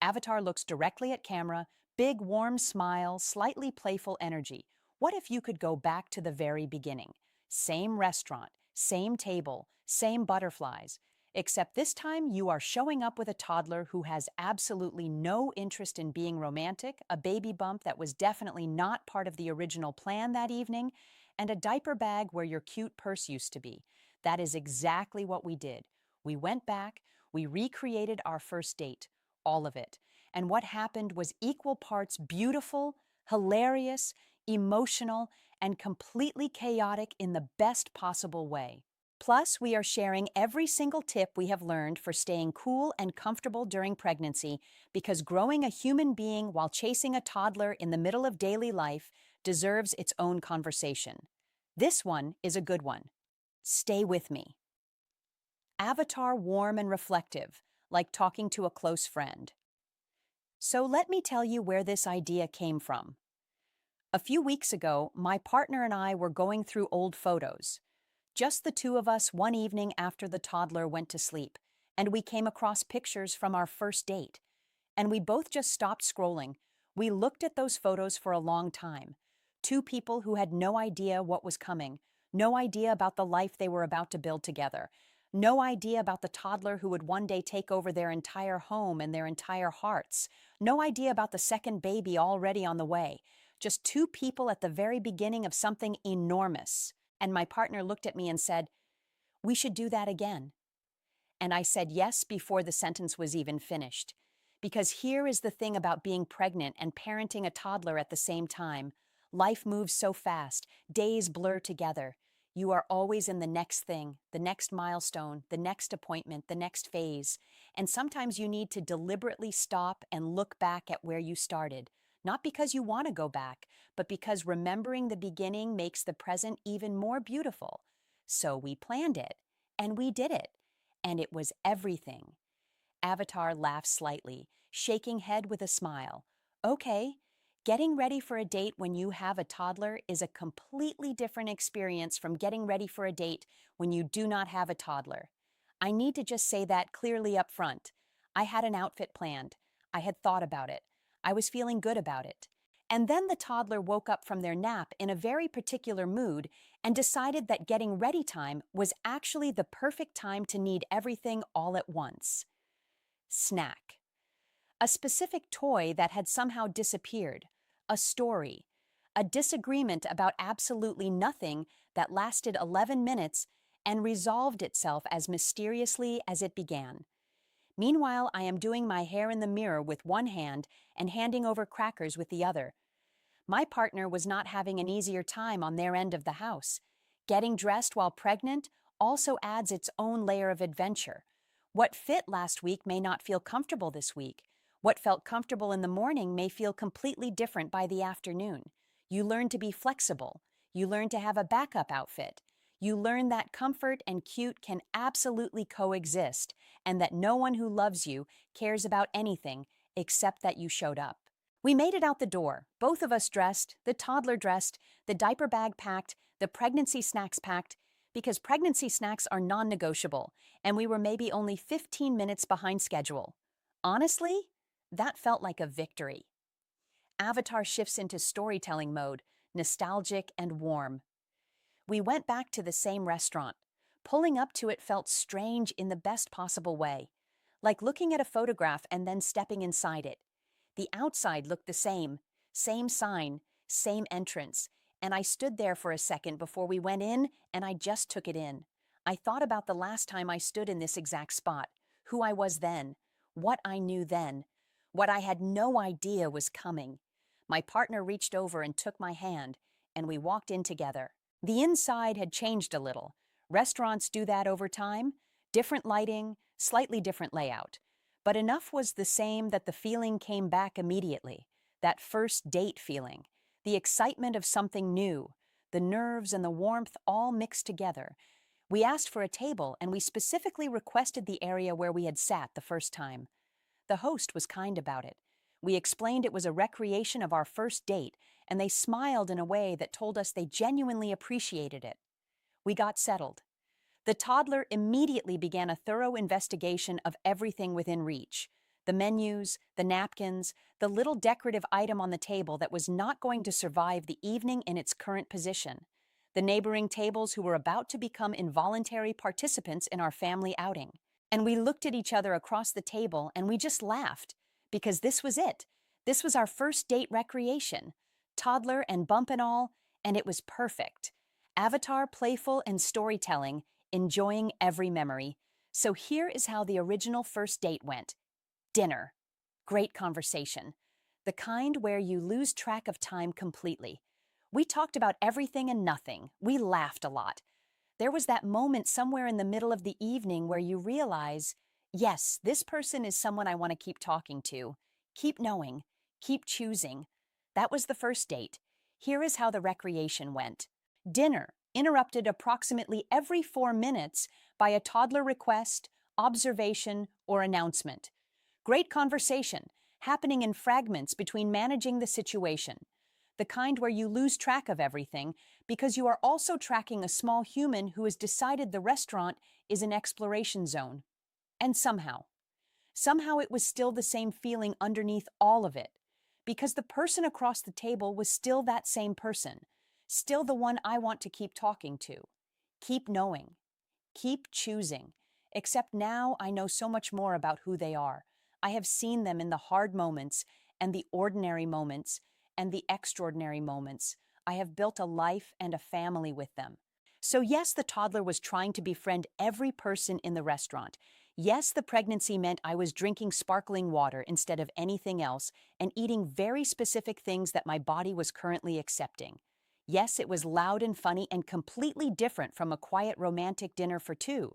Avatar looks directly at camera, big warm smile, slightly playful energy. What if you could go back to the very beginning? Same restaurant, same table, same butterflies. Except this time you are showing up with a toddler who has absolutely no interest in being romantic, a baby bump that was definitely not part of the original plan that evening, and a diaper bag where your cute purse used to be. That is exactly what we did. We went back, we recreated our first date, all of it. And what happened was equal parts beautiful, hilarious, emotional, and completely chaotic in the best possible way. Plus, we are sharing every single tip we have learned for staying cool and comfortable during pregnancy because growing a human being while chasing a toddler in the middle of daily life deserves its own conversation. This one is a good one. Stay with me. Avatar warm and reflective, like talking to a close friend. So let me tell you where this idea came from. A few weeks ago, my partner and I were going through old photos. Just the two of us one evening after the toddler went to sleep, and we came across pictures from our first date. And we both just stopped scrolling. We looked at those photos for a long time. Two people who had no idea what was coming, no idea about the life they were about to build together, no idea about the toddler who would one day take over their entire home and their entire hearts, no idea about the second baby already on the way. Just two people at the very beginning of something enormous. And my partner looked at me and said, "We should do that again." And I said yes before the sentence was even finished. Because here is the thing about being pregnant and parenting a toddler at the same time. Life moves so fast, days blur together. You are always in the next thing, the next milestone, the next appointment, the next phase. And sometimes you need to deliberately stop and look back at where you started. Not because you want to go back, but because remembering the beginning makes the present even more beautiful. So we planned it, and we did it. And it was everything. Avatar laughed slightly, shaking head with a smile. Okay, getting ready for a date when you have a toddler is a completely different experience from getting ready for a date when you do not have a toddler. I need to just say that clearly up front. I had an outfit planned. I had thought about it. I was feeling good about it. And then the toddler woke up from their nap in a very particular mood and decided that getting ready time was actually the perfect time to need everything all at once. Snack. A specific toy that had somehow disappeared. A story. A disagreement about absolutely nothing that lasted 11 minutes and resolved itself as mysteriously as it began. Meanwhile, I am doing my hair in the mirror with one hand and handing over crackers with the other. My partner was not having an easier time on their end of the house. Getting dressed while pregnant also adds its own layer of adventure. What fit last week may not feel comfortable this week. What felt comfortable in the morning may feel completely different by the afternoon. You learn to be flexible. You learn to have a backup outfit. You learn that comfort and cute can absolutely coexist, and that no one who loves you cares about anything except that you showed up. We made it out the door, both of us dressed, the toddler dressed, the diaper bag packed, the pregnancy snacks packed, because pregnancy snacks are non-negotiable, and we were maybe only 15 minutes behind schedule. Honestly, that felt like a victory. Avatar shifts into storytelling mode, nostalgic and warm. We went back to the same restaurant. Pulling up to it felt strange in the best possible way, like looking at a photograph and then stepping inside it. The outside looked the same sign, same entrance, and I stood there for a second before we went in, and I just took it in. I thought about the last time I stood in this exact spot, who I was then, what I knew then, what I had no idea was coming. My partner reached over and took my hand, and we walked in together. The inside had changed a little. Restaurants do that over time. Different lighting, slightly different layout. But enough was the same that the feeling came back immediately. That first date feeling. The excitement of something new. The nerves and the warmth all mixed together. We asked for a table, and we specifically requested the area where we had sat the first time. The host was kind about it. We explained it was a recreation of our first date, and they smiled in a way that told us they genuinely appreciated it. We got settled. The toddler immediately began a thorough investigation of everything within reach. The menus, the napkins, the little decorative item on the table that was not going to survive the evening in its current position. The neighboring tables who were about to become involuntary participants in our family outing. And we looked at each other across the table and we just laughed, because this was it. This was our first date recreation, toddler and bump and all, and it was perfect. Avatar, playful and storytelling, enjoying every memory. So here is how the original first date went. Dinner. Great conversation. The kind where you lose track of time completely. We talked about everything and nothing. We laughed a lot. There was that moment somewhere in the middle of the evening where you realize, yes, this person is someone I want to keep talking to, keep knowing, keep choosing. That was the first date. Here is how the recreation went. Dinner, interrupted approximately every 4 minutes by a toddler request, observation, or announcement. Great conversation, happening in fragments between managing the situation. The kind where you lose track of everything because you are also tracking a small human who has decided the restaurant is an exploration zone. And somehow it was still the same feeling underneath all of it, because the person across the table was still that same person, still the one I want to keep talking to, keep knowing, keep choosing, except now I know so much more about who they are. I have seen them in the hard moments and the ordinary moments and the extraordinary moments. I have built a life and a family with them. So yes, the toddler was trying to befriend every person in the restaurant. Yes, the pregnancy meant I was drinking sparkling water instead of anything else and eating very specific things that my body was currently accepting. Yes, it was loud and funny and completely different from a quiet romantic dinner for two.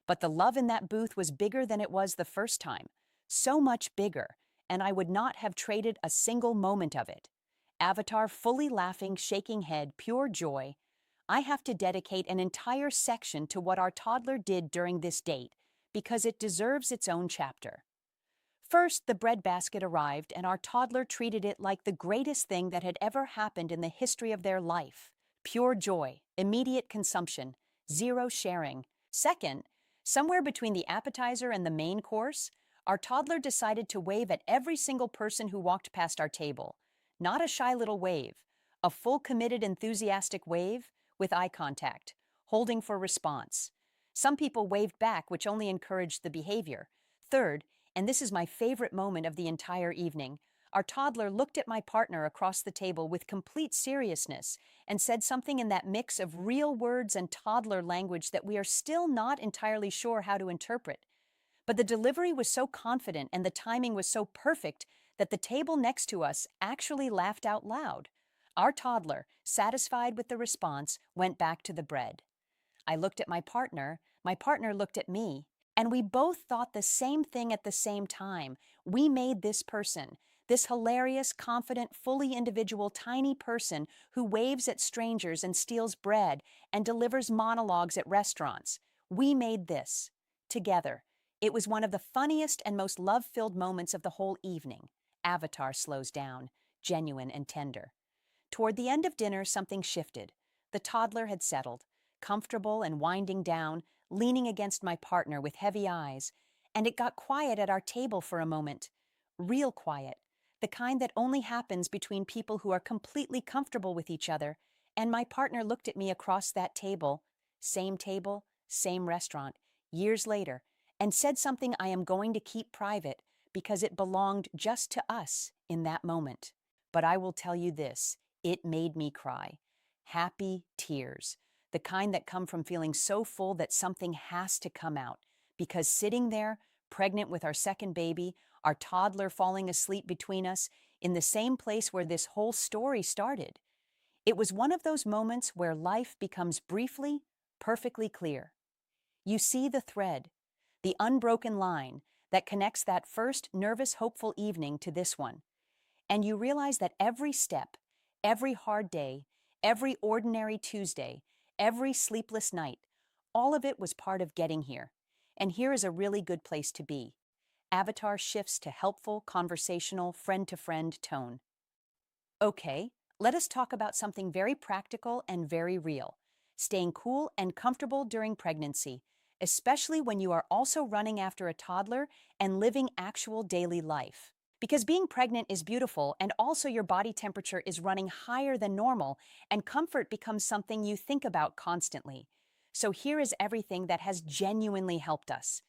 But the love in that booth was bigger than it was the first time. So much bigger, and I would not have traded a single moment of it. Avatar, fully laughing, shaking head, pure joy. I have to dedicate an entire section to what our toddler did during this date, because it deserves its own chapter. First, the bread basket arrived, and our toddler treated it like the greatest thing that had ever happened in the history of their life. Pure joy, immediate consumption, zero sharing. Second, somewhere between the appetizer and the main course, our toddler decided to wave at every single person who walked past our table. Not a shy little wave, a full committed enthusiastic wave with eye contact, holding for response. Some people waved back, which only encouraged the behavior. Third, and this is my favorite moment of the entire evening, our toddler looked at my partner across the table with complete seriousness and said something in that mix of real words and toddler language that we are still not entirely sure how to interpret. But the delivery was so confident and the timing was so perfect that the table next to us actually laughed out loud. Our toddler, satisfied with the response, went back to the bread. I looked at my partner looked at me, and we both thought the same thing at the same time. We made this person, this hilarious, confident, fully individual, tiny person who waves at strangers and steals bread and delivers monologues at restaurants. We made this. Together. It was one of the funniest and most love-filled moments of the whole evening. Avatar slows down, genuine and tender. Toward the end of dinner, something shifted. The toddler had settled, comfortable and winding down, leaning against my partner with heavy eyes, and it got quiet at our table for a moment. Real quiet, the kind that only happens between people who are completely comfortable with each other, and my partner looked at me across that table, same restaurant, years later, and said something I am going to keep private because it belonged just to us in that moment. But I will tell you this, it made me cry. Happy tears. The kind that come from feeling so full that something has to come out. Because sitting there, pregnant with our second baby, our toddler falling asleep between us, in the same place where this whole story started, it was one of those moments where life becomes briefly, perfectly clear. You see the thread, the unbroken line that connects that first nervous, hopeful evening to this one. And you realize that every step, every hard day, every ordinary Tuesday, every sleepless night, all of it was part of getting here. And here is a really good place to be. Avatar shifts to helpful, conversational, friend-to-friend tone. Okay, let us talk about something very practical and very real. Staying cool and comfortable during pregnancy, especially when you are also running after a toddler and living actual daily life. Because being pregnant is beautiful and also your body temperature is running higher than normal, and comfort becomes something you think about constantly. So here is everything that has genuinely helped us.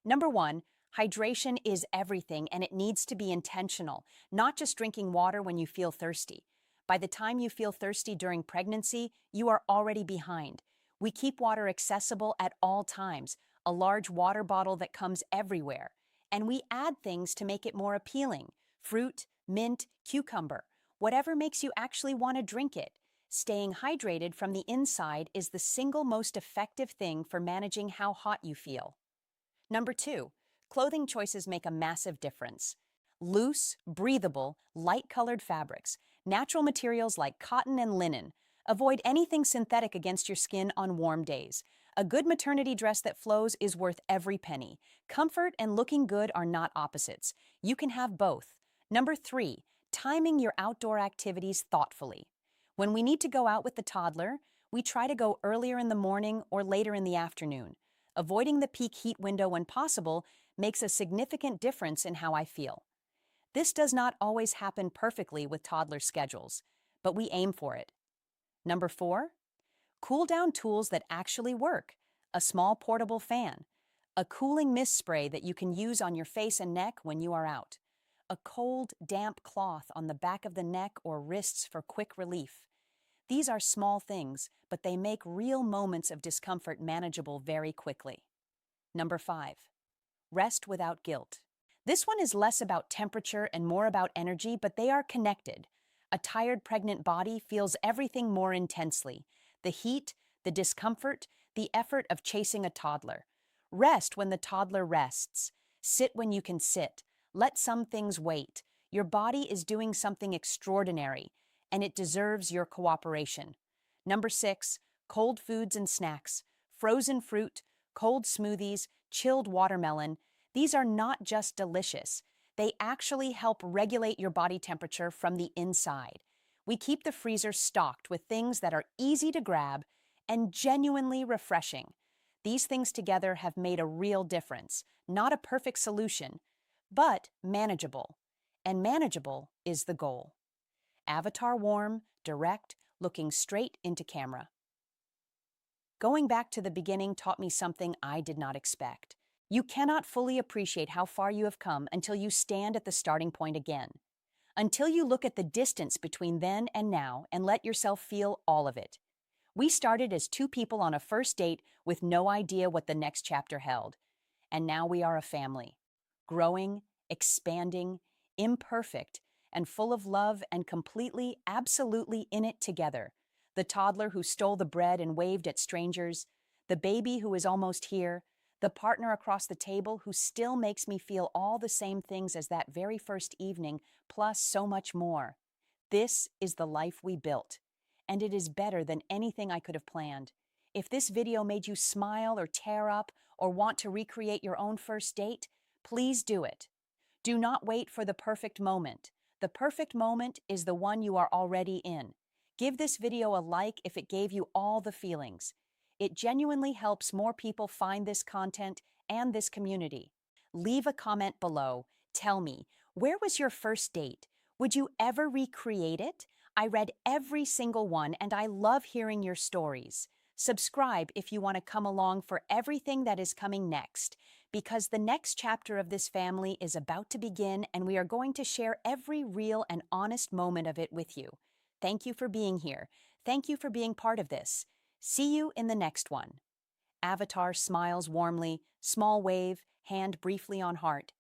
Number one, hydration is everything and it needs to be intentional, not just drinking water when you feel thirsty. By the time you feel thirsty during pregnancy, you are already behind. We keep water accessible at all times, a large water bottle that comes everywhere. And we add things to make it more appealing: fruit, mint, cucumber, whatever makes you actually want to drink it. Staying hydrated from the inside is the single most effective thing for managing how hot you feel. Number two, clothing choices make a massive difference. Loose, breathable, light-colored fabrics, natural materials like cotton and linen. Avoid anything synthetic against your skin on warm days. A good maternity dress that flows is worth every penny. Comfort and looking good are not opposites. You can have both. Number three, timing your outdoor activities thoughtfully. When we need to go out with the toddler, we try to go earlier in the morning or later in the afternoon. Avoiding the peak heat window when possible makes a significant difference in how I feel. This does not always happen perfectly with toddler schedules, but we aim for it. Number four, cool down tools that actually work. A small portable fan, a cooling mist spray that you can use on your face and neck when you are out, a cold, damp cloth on the back of the neck or wrists for quick relief. These are small things, but they make real moments of discomfort manageable very quickly. Number five, rest without guilt. This one is less about temperature and more about energy, but they are connected. A tired pregnant body feels everything more intensely: the heat, the discomfort, the effort of chasing a toddler. Rest when the toddler rests. Sit when you can sit. Let some things wait. Your body is doing something extraordinary, and it deserves your cooperation. Number six, cold foods and snacks. Frozen fruit, cold smoothies, chilled watermelon. These are not just delicious. They actually help regulate your body temperature from the inside. We keep the freezer stocked with things that are easy to grab and genuinely refreshing. These things together have made a real difference. Not a perfect solution, but manageable. And manageable is the goal. Avatar warm, direct, looking straight into camera. Going back to the beginning taught me something I did not expect. You cannot fully appreciate how far you have come until you stand at the starting point again. Until you look at the distance between then and now and let yourself feel all of it. We started as two people on a first date with no idea what the next chapter held. And now we are a family. Growing, expanding, imperfect, and full of love and completely, absolutely in it together. The toddler who stole the bread and waved at strangers, the baby who is almost here, the partner across the table who still makes me feel all the same things as that very first evening, plus so much more. This is the life we built, and it is better than anything I could have planned. If this video made you smile or tear up or want to recreate your own first date, please do it. Do not wait for the perfect moment. The perfect moment is the one you are already in. Give this video a like if it gave you all the feelings. It genuinely helps more people find this content and this community. Leave a comment below. Tell me, where was your first date? Would you ever recreate it? I read every single one and I love hearing your stories. Subscribe if you want to come along for everything that is coming next, because the next chapter of this family is about to begin and we are going to share every real and honest moment of it with you. Thank you for being here. Thank you for being part of this. See you in the next one. Avatar smiles warmly, small wave, hand briefly on heart.